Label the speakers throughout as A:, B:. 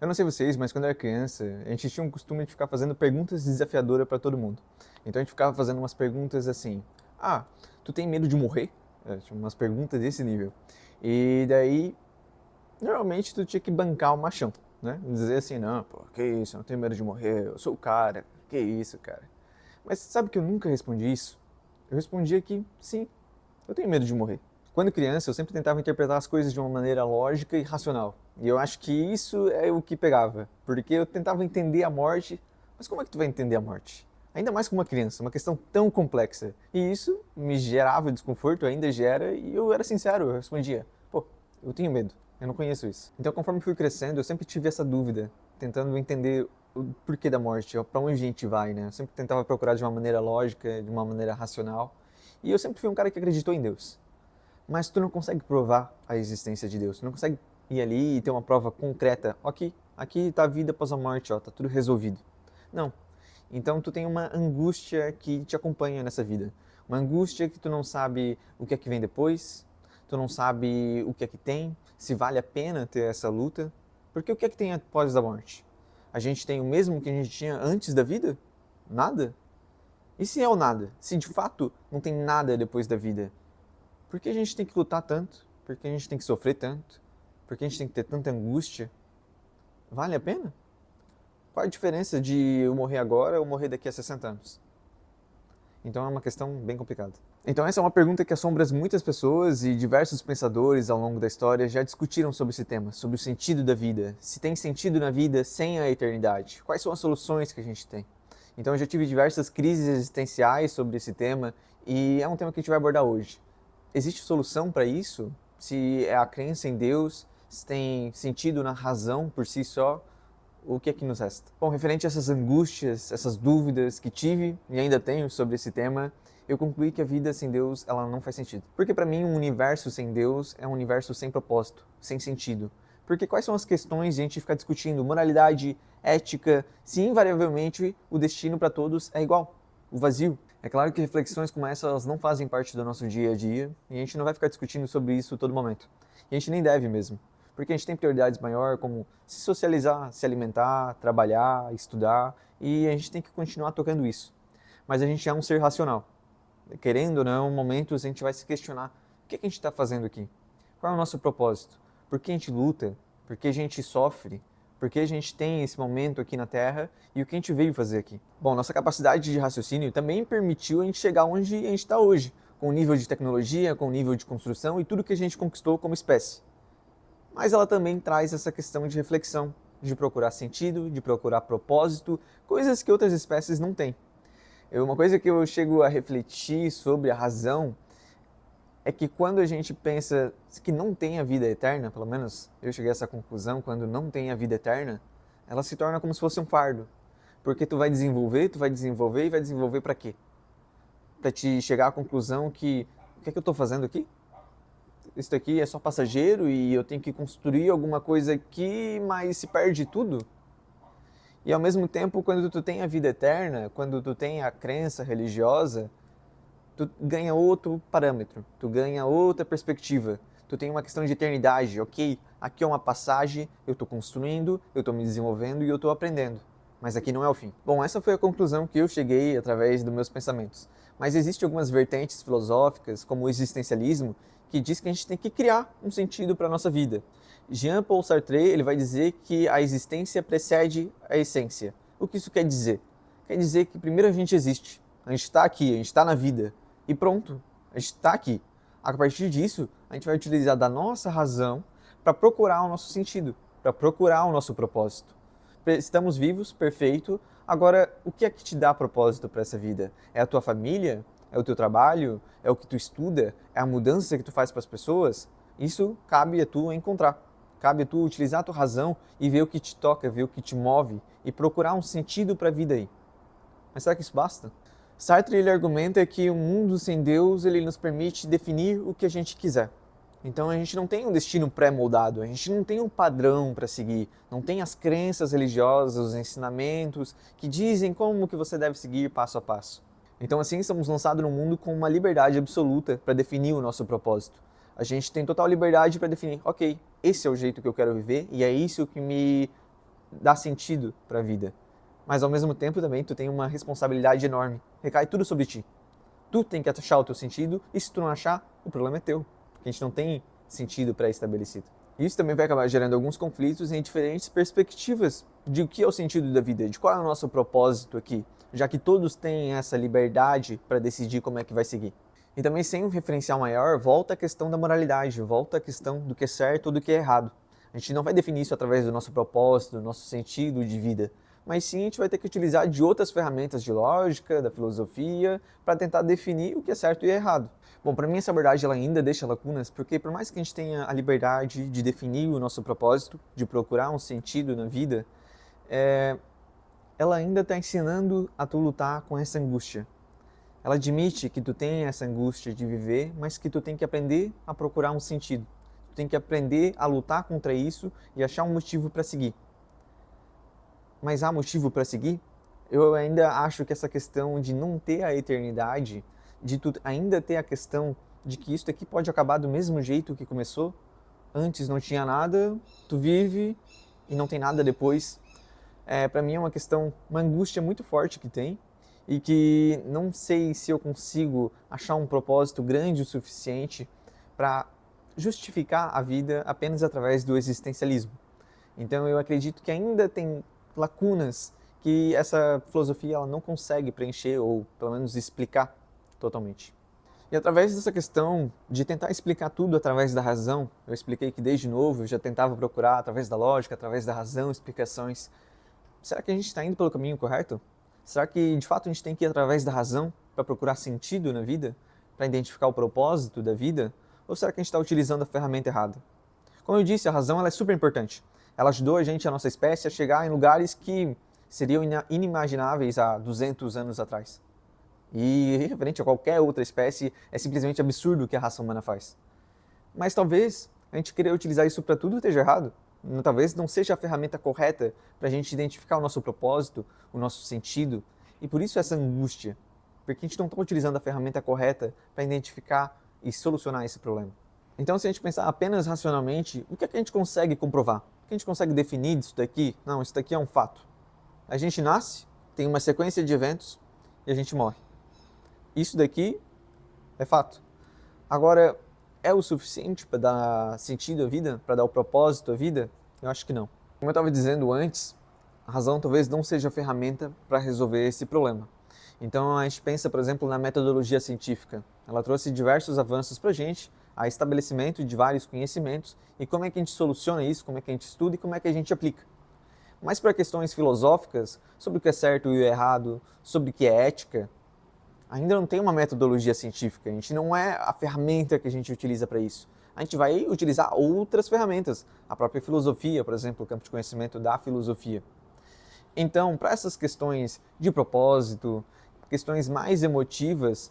A: Eu não sei vocês, mas quando eu era criança, a gente tinha um costume de ficar fazendo perguntas desafiadoras pra todo mundo. Então a gente ficava fazendo umas perguntas assim: Ah, tu tem medo de morrer? Tinha umas perguntas desse nível. E daí, normalmente tu tinha que bancar o machão, né? Dizer assim: Não, pô, que isso, eu não tenho medo de morrer, eu sou o cara, que isso, cara. Mas sabe que eu nunca respondi isso? Eu respondia que sim, eu tenho medo de morrer. Quando criança, eu sempre tentava interpretar as coisas de uma maneira lógica e racional. E eu acho que isso é o que pegava, porque eu tentava entender a morte, mas como é que tu vai entender a morte? Ainda mais com uma criança, uma questão tão complexa. E isso me gerava desconforto, ainda gera, e eu era sincero, eu respondia: pô, eu tenho medo, eu não conheço isso. Então, conforme fui crescendo, eu sempre tive essa dúvida, tentando entender o porquê da morte, para onde a gente vai, né? Eu sempre tentava procurar de uma maneira lógica, de uma maneira racional. E eu sempre fui um cara que acreditou em Deus. Mas tu não consegue provar a existência de Deus. Tu não consegue ir ali e ter uma prova concreta. Aqui tá a vida após a morte, ó, tá tudo resolvido. Não. Então tu tem uma angústia que te acompanha nessa vida. Uma angústia que tu não sabe o que é que vem depois, tu não sabe o que é que tem, se vale a pena ter essa luta. Porque o que é que tem após a morte? A gente tem o mesmo que a gente tinha antes da vida? Nada? E se é o nada? Se de fato não tem nada depois da vida? Por que a gente tem que lutar tanto? Por que a gente tem que sofrer tanto? Por que a gente tem que ter tanta angústia? Vale a pena? Qual a diferença de eu morrer agora ou morrer daqui a 60 anos? Então é uma questão bem complicada. Então essa é uma pergunta que assombra muitas pessoas e diversos pensadores ao longo da história já discutiram sobre esse tema, sobre o sentido da vida. Se tem sentido na vida sem a eternidade? Quais são as soluções que a gente tem? Então eu já tive diversas crises existenciais sobre esse tema e é um tema que a gente vai abordar hoje. Existe solução para isso? Se é a crença em Deus, se tem sentido na razão por si só, o que é que nos resta? Bom, referente a essas angústias, essas dúvidas que tive e ainda tenho sobre esse tema, eu concluí que a vida sem Deus, ela não faz sentido. Porque para mim um universo sem Deus é um universo sem propósito, sem sentido. Porque quais são as questões de a gente ficar discutindo moralidade, ética, se invariavelmente o destino para todos é igual, o vazio? É claro que reflexões como essa elas não fazem parte do nosso dia a dia e a gente não vai ficar discutindo sobre isso todo momento. E a gente nem deve mesmo, porque a gente tem prioridades maiores como se socializar, se alimentar, trabalhar, estudar e a gente tem que continuar tocando isso. Mas a gente é um ser racional. Querendo ou não, momentos a gente vai se questionar: o que a gente está fazendo aqui? Qual é o nosso propósito? Por que a gente luta? Por que a gente sofre? Por que a gente tem esse momento aqui na Terra e o que a gente veio fazer aqui? Bom, nossa capacidade de raciocínio também permitiu a gente chegar onde a gente está hoje, com o nível de tecnologia, com o nível de construção e tudo que a gente conquistou como espécie. Mas ela também traz essa questão de reflexão, de procurar sentido, de procurar propósito, coisas que outras espécies não têm. Uma coisa que eu chego a refletir sobre a razão é que quando a gente pensa que não tem a vida eterna, pelo menos eu cheguei a essa conclusão, quando não tem a vida eterna, ela se torna como se fosse um fardo. Porque tu vai desenvolver e vai desenvolver para quê? Para te chegar à conclusão que o que é que eu estou fazendo aqui? Isso aqui é só passageiro e eu tenho que construir alguma coisa aqui, mas se perde tudo? E ao mesmo tempo, quando tu tem a vida eterna, quando tu tem a crença religiosa, tu ganha outro parâmetro, tu ganha outra perspectiva. Tu tem uma questão de eternidade, ok? Aqui é uma passagem, eu estou construindo, eu estou me desenvolvendo e eu estou aprendendo. Mas aqui não é o fim. Bom, essa foi a conclusão que eu cheguei através dos meus pensamentos. Mas existem algumas vertentes filosóficas, como o existencialismo, que diz que a gente tem que criar um sentido para a nossa vida. Jean-Paul Sartre ele vai dizer que a existência precede a essência. O que isso quer dizer? Quer dizer que primeiro a gente existe, a gente está aqui, a gente está na vida, e pronto, a gente está aqui. A partir disso, a gente vai utilizar da nossa razão para procurar o nosso sentido, para procurar o nosso propósito. Estamos vivos, perfeito. Agora, o que é que te dá propósito para essa vida? É a tua família? É o teu trabalho? É o que tu estuda? É a mudança que tu faz para as pessoas? Isso cabe a tu encontrar. Cabe a tu utilizar a tua razão e ver o que te toca, ver o que te move e procurar um sentido para a vida aí. Mas será que isso basta? Sartre ele argumenta que um mundo sem Deus ele nos permite definir o que a gente quiser. Então a gente não tem um destino pré-moldado, a gente não tem um padrão para seguir, não tem as crenças religiosas, os ensinamentos que dizem como que você deve seguir passo a passo. Então assim estamos lançados no mundo com uma liberdade absoluta para definir o nosso propósito. A gente tem total liberdade para definir, ok, esse é o jeito que eu quero viver e é isso que me dar sentido para a vida. Mas ao mesmo tempo também tu tem uma responsabilidade enorme. Recai tudo sobre ti. Tu tem que achar o teu sentido, e se tu não achar, o problema é teu. Porque a gente não tem sentido pré-estabelecido. Isso também vai acabar gerando alguns conflitos em diferentes perspectivas de o que é o sentido da vida, de qual é o nosso propósito aqui, já que todos têm essa liberdade para decidir como é que vai seguir. E também sem um referencial maior, volta a questão da moralidade, volta a questão do que é certo ou do que é errado. A gente não vai definir isso através do nosso propósito, do nosso sentido de vida, mas sim a gente vai ter que utilizar de outras ferramentas de lógica, da filosofia, para tentar definir o que é certo e errado. Bom, para mim essa abordagem ela ainda deixa lacunas, porque por mais que a gente tenha a liberdade de definir o nosso propósito, de procurar um sentido na vida, ela ainda está ensinando a tu lutar com essa angústia. Ela admite que tu tem essa angústia de viver, mas que tu tem que aprender a procurar um sentido. Tu tem que aprender a lutar contra isso e achar um motivo para seguir. Mas há motivo para seguir? Eu ainda acho que essa questão de não ter a eternidade, de tu ainda ter a questão de que isso aqui pode acabar do mesmo jeito que começou, antes não tinha nada, tu vive e não tem nada depois. Para mim é uma questão, uma angústia muito forte que tem, e que não sei se eu consigo achar um propósito grande o suficiente para justificar a vida apenas através do existencialismo. Então eu acredito que ainda tem lacunas que essa filosofia ela não consegue preencher ou pelo menos explicar totalmente. E através dessa questão de tentar explicar tudo através da razão, eu expliquei que desde novo eu já tentava procurar através da lógica, através da razão, explicações. Será que a gente está indo pelo caminho correto? Será que de fato a gente tem que ir através da razão para procurar sentido na vida? Para identificar o propósito da vida? Ou será que a gente está utilizando a ferramenta errada? Como eu disse, a razão ela é super importante. Ela ajudou a gente, a nossa espécie, a chegar em lugares que seriam inimagináveis há 200 anos atrás. E referente a qualquer outra espécie, é simplesmente absurdo o que a raça humana faz. Mas talvez a gente querer utilizar isso para tudo esteja errado. Talvez não seja a ferramenta correta para a gente identificar o nosso propósito, o nosso sentido, e por isso essa angústia, porque a gente não está utilizando a ferramenta correta para identificar e solucionar esse problema. Então, se a gente pensar apenas racionalmente, o que é que a gente consegue comprovar? O que a gente consegue definir disso daqui? Não, isso daqui é um fato. A gente nasce, tem uma sequência de eventos e a gente morre. Isso daqui é fato. Agora, é o suficiente para dar sentido à vida, para dar o propósito à vida? Eu acho que não. Como eu estava dizendo antes, a razão talvez não seja a ferramenta para resolver esse problema. Então a gente pensa, por exemplo, na metodologia científica. Ela trouxe diversos avanços para a gente, a estabelecimento de vários conhecimentos e como é que a gente soluciona isso, como é que a gente estuda e como é que a gente aplica. Mas para questões filosóficas, sobre o que é certo e o errado, sobre o que é ética, ainda não tem uma metodologia científica, a gente não é a ferramenta que a gente utiliza para isso. A gente vai utilizar outras ferramentas, a própria filosofia, por exemplo, o campo de conhecimento da filosofia. Então, para essas questões de propósito, questões mais emotivas,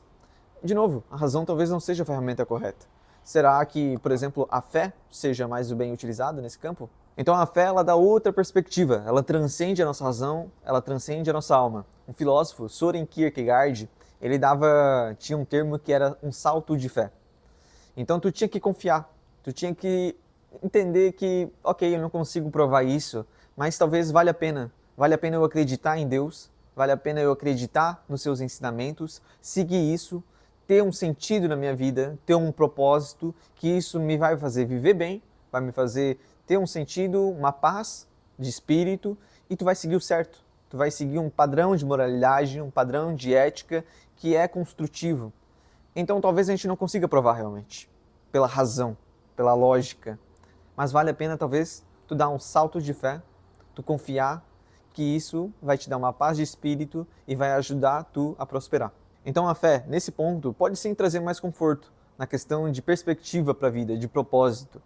A: de novo, a razão talvez não seja a ferramenta correta. Será que, por exemplo, a fé seja mais bem utilizada nesse campo? Então a fé ela dá outra perspectiva, ela transcende a nossa razão, ela transcende a nossa alma. Um filósofo, Soren Kierkegaard, ele tinha um termo que era um salto de fé. Então tu tinha que confiar, tu tinha que entender que, ok, eu não consigo provar isso, mas talvez valha a pena eu acreditar em Deus, vale a pena eu acreditar nos seus ensinamentos, seguir isso, ter um sentido na minha vida, ter um propósito, que isso me vai fazer viver bem, vai me fazer ter um sentido, uma paz de espírito, e tu vai seguir o certo. Tu vai seguir um padrão de moralidade, um padrão de ética que é construtivo. Então talvez a gente não consiga provar realmente, pela razão, pela lógica, mas vale a pena talvez tu dar um salto de fé, tu confiar que isso vai te dar uma paz de espírito e vai ajudar tu a prosperar. Então a fé, nesse ponto, pode sim trazer mais conforto na questão de perspectiva para a vida, de propósito.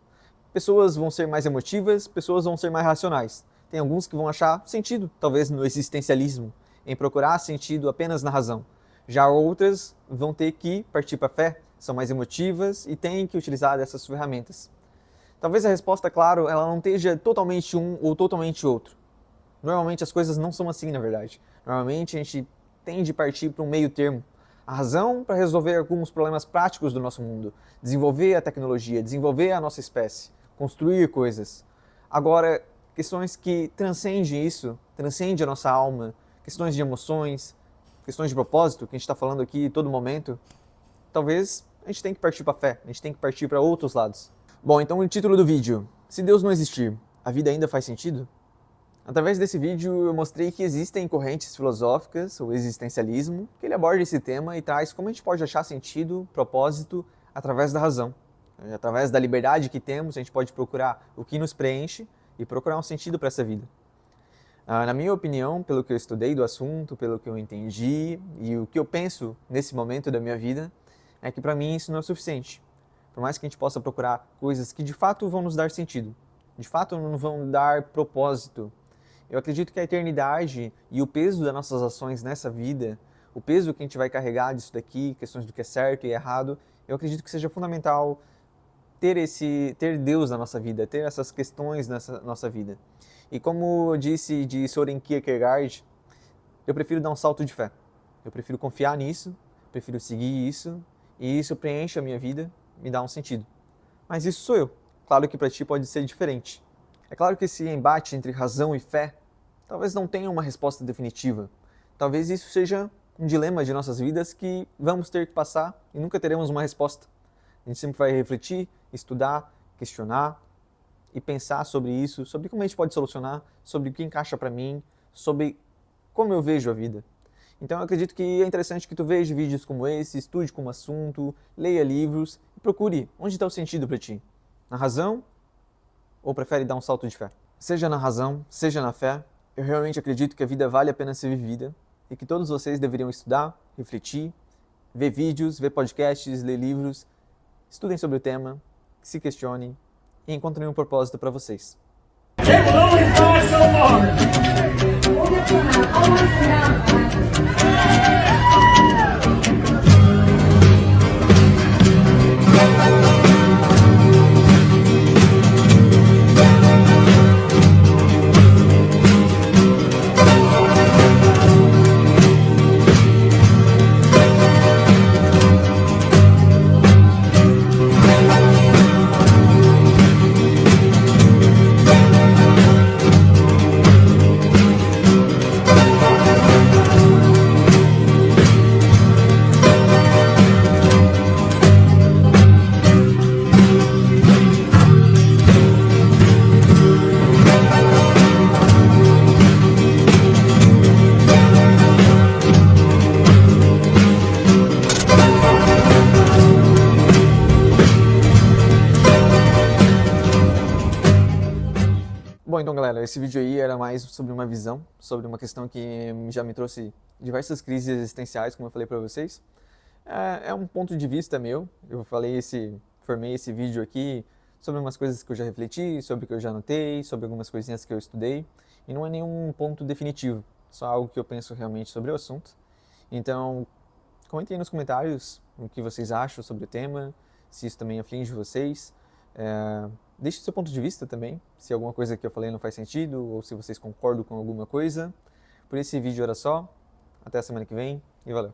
A: Pessoas vão ser mais emotivas, pessoas vão ser mais racionais. Tem alguns que vão achar sentido, talvez no existencialismo, em procurar sentido apenas na razão. Já outras vão ter que partir para a fé, são mais emotivas e têm que utilizar dessas ferramentas. Talvez a resposta, claro, ela não esteja totalmente um ou totalmente outro. Normalmente as coisas não são assim, na verdade. Normalmente a gente tende a partir para um meio termo. A razão para resolver alguns problemas práticos do nosso mundo, desenvolver a tecnologia, desenvolver a nossa espécie, construir coisas. Agora, questões que transcendem isso, transcendem a nossa alma, questões de emoções, questões de propósito, que a gente está falando aqui todo momento, talvez a gente tenha que partir para a fé, a gente tem que partir para outros lados. Bom, então o título do vídeo: se Deus não existir, a vida ainda faz sentido? Através desse vídeo eu mostrei que existem correntes filosóficas, o existencialismo, que ele aborda esse tema e traz como a gente pode achar sentido, propósito, através da razão. Através da liberdade que temos, a gente pode procurar o que nos preenche e procurar um sentido para essa vida. Na minha opinião, pelo que eu estudei do assunto, pelo que eu entendi e o que eu penso nesse momento da minha vida, é que para mim isso não é suficiente. Por mais que a gente possa procurar coisas que de fato vão nos dar sentido, de fato não vão dar propósito, eu acredito que a eternidade e o peso das nossas ações nessa vida, o peso que a gente vai carregar disso daqui, questões do que é certo e errado, eu acredito que seja fundamental ter Deus na nossa vida, ter essas questões nessa nossa vida. E como eu disse de Soren Kierkegaard, eu prefiro dar um salto de fé. Eu prefiro confiar nisso, prefiro seguir isso, e isso preenche a minha vida, me dá um sentido. Mas isso sou eu. Claro que para ti pode ser diferente. É claro que esse embate entre razão e fé talvez não tenha uma resposta definitiva. Talvez isso seja um dilema de nossas vidas que vamos ter que passar e nunca teremos uma resposta. A gente sempre vai refletir, estudar, questionar e pensar sobre isso, sobre como a gente pode solucionar, sobre o que encaixa para mim, sobre como eu vejo a vida. Então eu acredito que é interessante que tu veja vídeos como esse, estude como assunto, leia livros e procure onde está o sentido para ti. Na razão ou prefere dar um salto de fé? Seja na razão, seja na fé, eu realmente acredito que a vida vale a pena ser vivida e que todos vocês deveriam estudar, refletir, ver vídeos, ver podcasts, ler livros, estudem sobre o tema, se questionem e encontrem um propósito para vocês. Bom, então galera, esse vídeo aí era mais sobre uma visão, sobre uma questão que já me trouxe diversas crises existenciais, como eu falei pra vocês. É um ponto de vista meu, formei esse vídeo aqui sobre umas coisas que eu já refleti, sobre o que eu já anotei, sobre algumas coisinhas que eu estudei, e não é nenhum ponto definitivo, só algo que eu penso realmente sobre o assunto. Então, comentem aí nos comentários o que vocês acham sobre o tema, se isso também aflige vocês. Deixe seu ponto de vista também, se alguma coisa que eu falei não faz sentido, ou se vocês concordam com alguma coisa. Por esse vídeo era só, até a semana que vem e valeu!